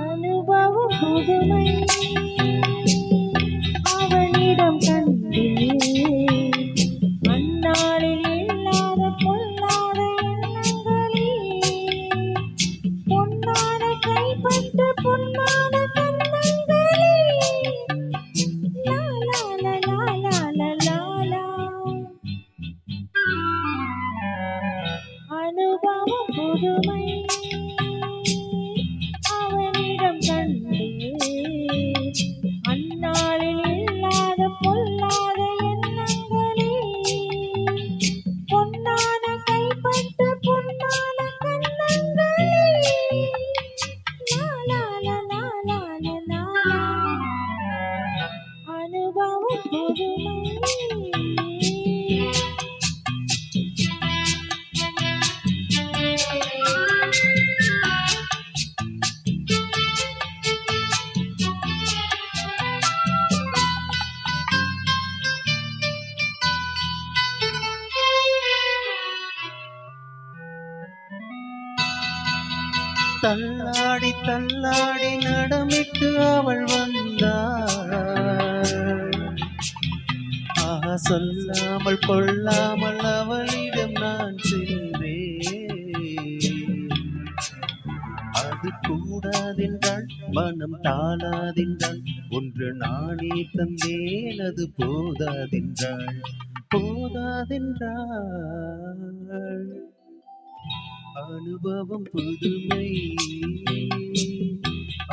அனுபவம் புதுமை அவனிடம் கண்டே அந்நாளில் இல்லாத பொல்லாத எண்ணங்களே பொன்னான கைப்பட்டு பொன்னான கண்ணங்களே லா லா லா லா லா லா லா லா. அனுபவம் புதுமை அவனிடம் கண்டே அந்நாளில் இல்லாத பொல்லாத எண்ணங்களே பொன்னான கைப்பட்டு பொன்னான கண்ணங்களே லா லா லா லா லா லா லா லா. அனுபவம் புதுமை தள்ளாடி தள்ளாடி நடமிட்டு அவள் வந்தாள். ஆஹா, சொல்லாமல் கொள்ளாமல் அவளிடம் நான் சென்றேன். அது கூடாதென்றாள், மனம் தாளாதென்றாள், ஒன்று நானே தந்தேன் அது போதாதென்றாள். அனுபவம் புதுமை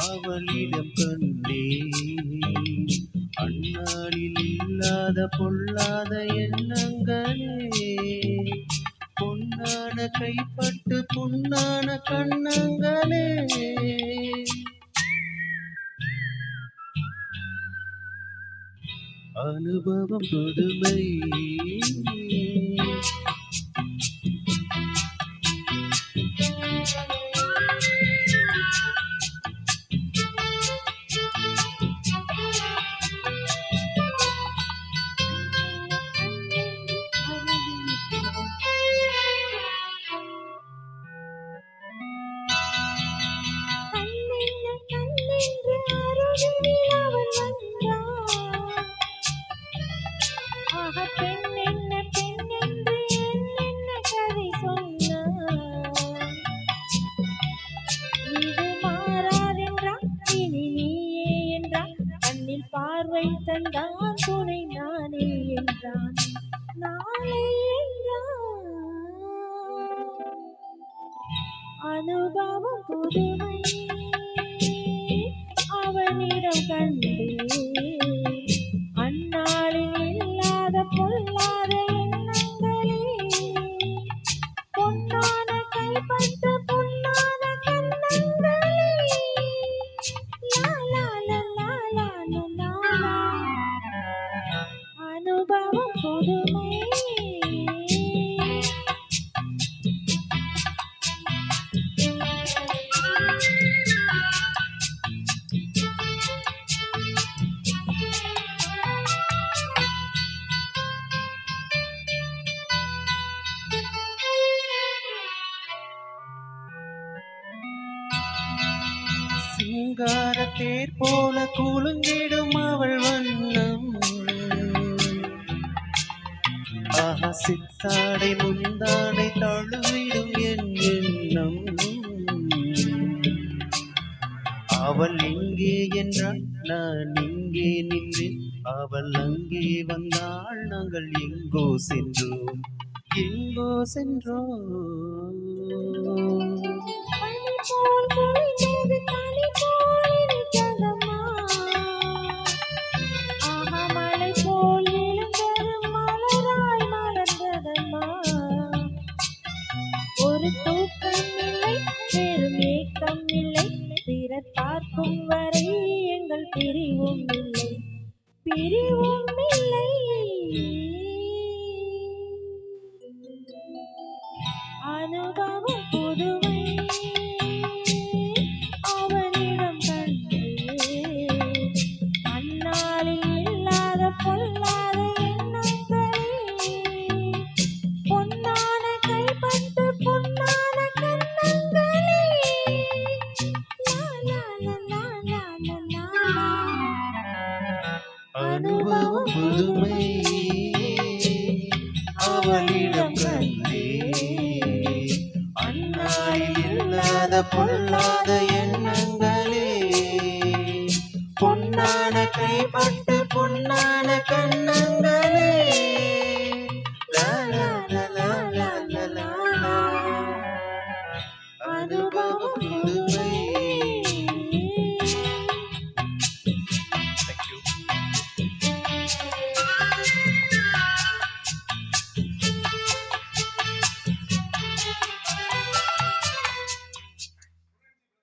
அவளிடம் கண்டே அந்நாளில் இல்லாத பொல்லாத எண்ணங்களே பொன்னான கைப்பட்டு பொன்னான கண்ணங்களே. அனுபவம் புதுமை பார்வை தந்தான் துணை நானே என்றான் நாளை என்றான். அனுபவம் புதுமை அவனிடம் கண்டே அந்நாளில் இல்லாத பொல்லாத எண்ணங்களே பொன்னான கைப்பட்டு பொன்னான கண்ணங்களே லா லா லா லா லா லா லா. அனுபவம் புதுமை சிங்கார தேர் போல குலுங்கிடும் அவள் வண்ணம். ஆஹா, சித்தாடை முந்தாடை தழுவிடும் என் எண்ணம். அவள் எங்கே என்றால் நான் இங்கே நின்றேன், அவள் அங்கே வந்தாள் நாங்கள் எங்கோ சென்றோம் எங்கோ சென்றோம். ஒரு தூக்கம் இல்லை பெரும் ஏக்கம் இல்லை பிறர் பார்க்கும் வரை எங்கள் பிரிவும் இல்லை பிரிவும் இல்லை. அனுபவம் புதுமை அவனிடம் கண்டே அந்நாளில் இல்லாத பொல்லாத எண்ணங்கள் அனுபவம் புதுமை அவளிடம் கண்டே அந்நாளில் இல்லாத பொல்லாத எண்ணங்களே பொன்னான கைப்பட்டு பொன்னான கண்ணங்களே